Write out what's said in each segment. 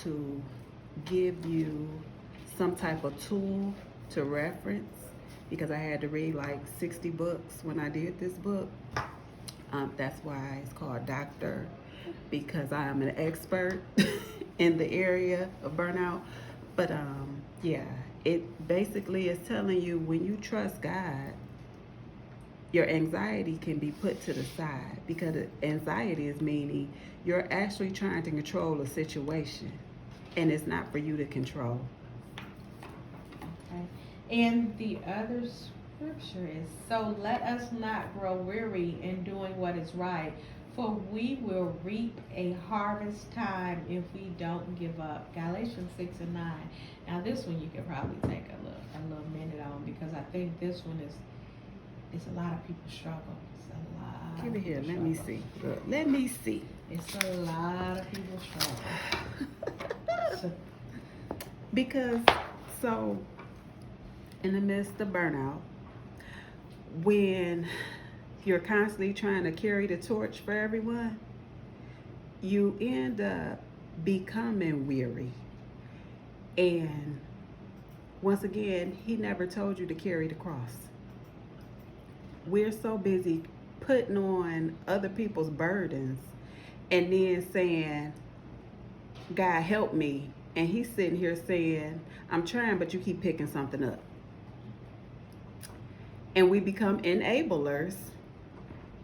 to give you some type of tool to reference, because I had to read like 60 books when I did this book. That's why it's called Doctor, because I am an expert in the area of burnout. But yeah, it basically is telling you, when you trust God, your anxiety can be put to the side, because anxiety is meaning you're actually trying to control a situation and it's not for you to control. Okay. And the other scripture is, so let us not grow weary in doing what is right, for we will reap a harvest time if we don't give up. Galatians 6:9. Now this one you could probably take a little minute on, because I think this one is a lot of people struggle. It's a lot. Give it here. Let Me see. Look, let me see. It's a lot of people struggle. Because, so, in the midst of burnout, when you're constantly trying to carry the torch for everyone, you end up becoming weary. And once again, he never told you to carry the cross. We're so busy putting on other people's burdens and then saying, God help me. And he's sitting here saying, I'm trying, but you keep picking something up. And we become enablers.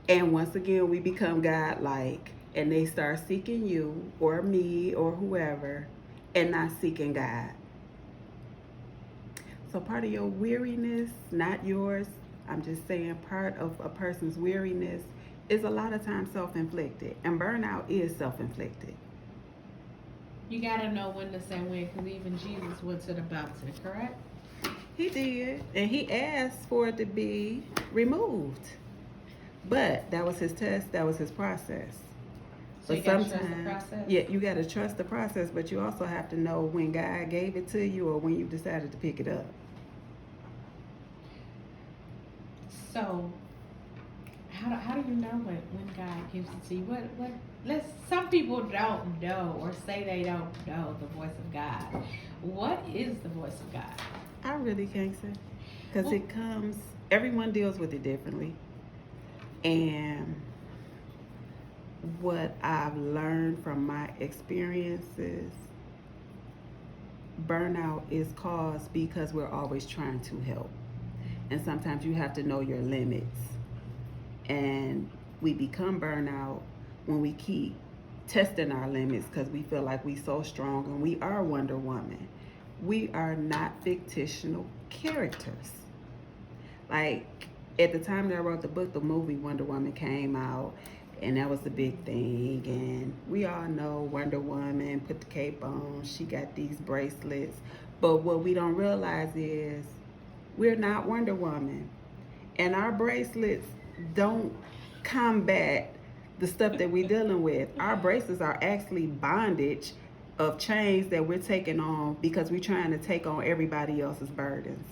And once again, we become God-like. And they start seeking you or me or whoever and not seeking God. So part of your weariness, not yours, I'm just saying part of a person's weariness is a lot of times self-inflicted. And burnout is self-inflicted. You gotta know when to say when, because even Jesus went to the mountain, correct? He did. And he asked for it to be removed. But that was his test. That was his process. So you gotta trust the process? Yeah, you got to trust the process, but you also have to know when God gave it to you or when you decided to pick it up. So, how do you know when God gives it to you? Some people don't know, or say they don't know the voice of God. What is the voice of God? I really can't say, because it comes, everyone deals with it differently. And what I've learned from my experiences, burnout is caused because we're always trying to help. And sometimes you have to know your limits. And we become burnout when we keep testing our limits, because we feel like we're so strong and we are Wonder Woman. We are not fictional characters. Like, at the time that I wrote the book, the movie Wonder Woman came out, and that was the big thing. And we all know Wonder Woman put the cape on, she got these bracelets. But what we don't realize is we're not Wonder Woman. And our bracelets don't combat the stuff that we're dealing with. Our bracelets are actually bondage of chains that we're taking on because we're trying to take on everybody else's burdens.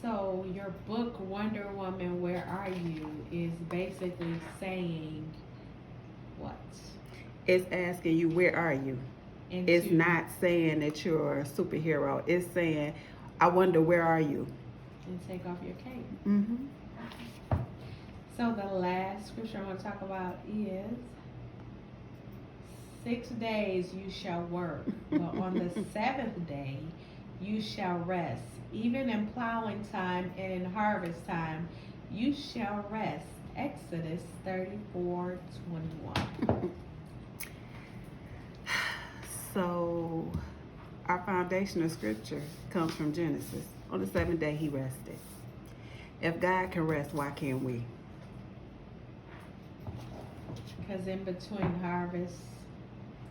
So your book, Wonder Woman, Where Are You, is basically saying what? It's asking you, where are you? It's not saying that you're a superhero. It's saying, I wonder, where are you? And take off your cape. Mm-hmm. So the last scripture I want to talk about is 6 days you shall work, but on the seventh day you shall rest. Even in plowing time and in harvest time, you shall rest. Exodus 34:21. So our foundational scripture comes from Genesis. On the seventh day he rested. If God can rest, why can't we? Because in between harvest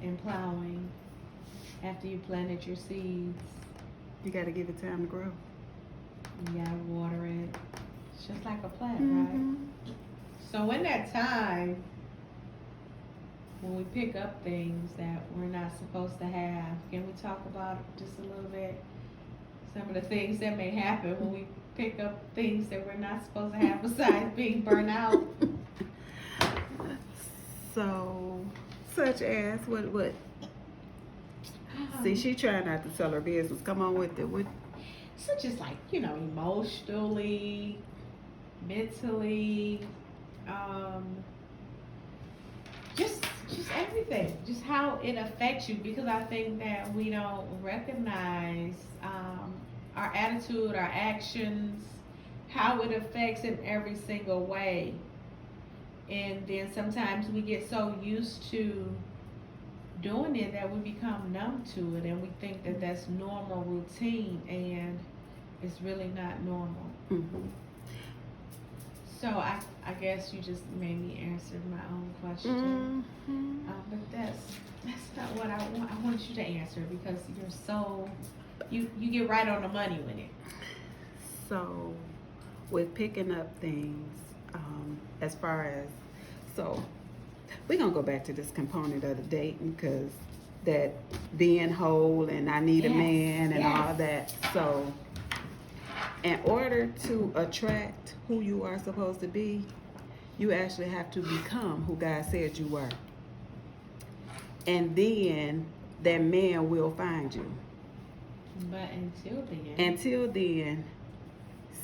and plowing, after you planted your seeds, you got to give it time to grow. You got to water it. It's just like a plant, Mm-hmm. right? So in that time, when we pick up things that we're not supposed to have, can we talk about just a little bit some of the things that may happen when we pick up things that we're not supposed to have besides being burnt out? So, such as what? See, she trying not to tell her business. Come on with it. So just like, emotionally, mentally, um, just everything, just how it affects you, because I think that we don't recognize our attitude, our actions, how it affects in every single way. And then sometimes we get so used to doing it that we become numb to it, and we think that that's normal routine, and it's really not normal. Mm-hmm. So I guess you just made me answer my own question. Mm-hmm. But that's not what I want. I want you to answer, because you're so you get right on the money with it. So, with picking up things, as far as, so we're gonna go back to this component of the dating, because that being whole and I need a Yes, man and yes. all that. So, in order to attract who you are supposed to be, you actually have to become who God said you were. And then that man will find you. But Until then,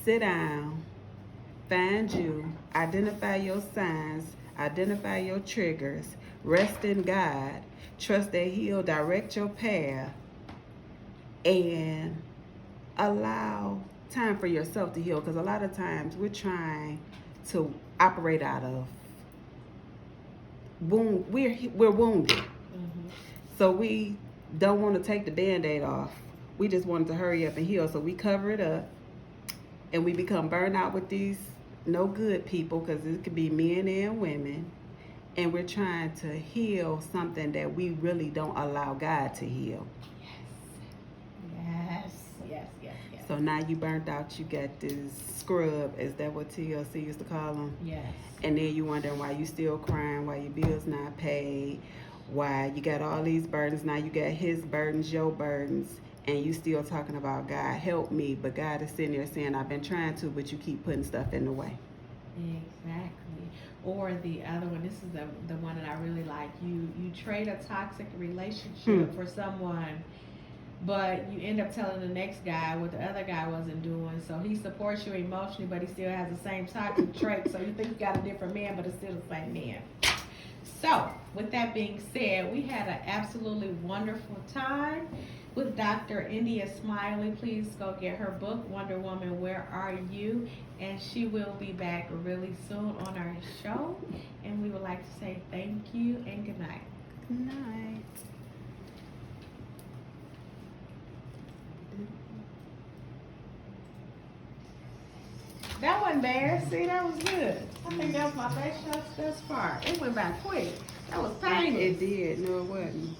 sit down, find you, identify your signs, identify your triggers, rest in God, trust that He'll direct your path, and allow time for yourself to heal. Because a lot of times we're trying to operate out of wound. We're wounded, so we don't want to take the Band-Aid off. We just want to hurry up and heal, so we cover it up, and we become burned out with these no good people, because it could be men and women, and we're trying to heal something that we really don't allow God to heal. Yes. So now you burnt out, you got this scrub, is that what TLC used to call them? Yes. And then you wondering why you still crying, why your bills not paid, why you got all these burdens. Now you got his burdens, your burdens, and you still talking about God help me, but God is sitting there saying, I've been trying to, but you keep putting stuff in the way. Exactly. Or the other one, this is the one that I really like. You trade a toxic relationship for someone, but you end up telling the next guy what the other guy wasn't doing. So he supports you emotionally, but he still has the same toxic trait. So you think you got a different man, but it's still the same man. So with that being said, we had an absolutely wonderful time with Dr. India Smiley. Please go get her book, Wonder Woman, Where Are You? And she will be back really soon on our show. And we would like to say thank you and good night. Good night. That wasn't bad. See, that was good. I think that was my best shot thus far. It went by quick. That was painless. It did. No, it wasn't.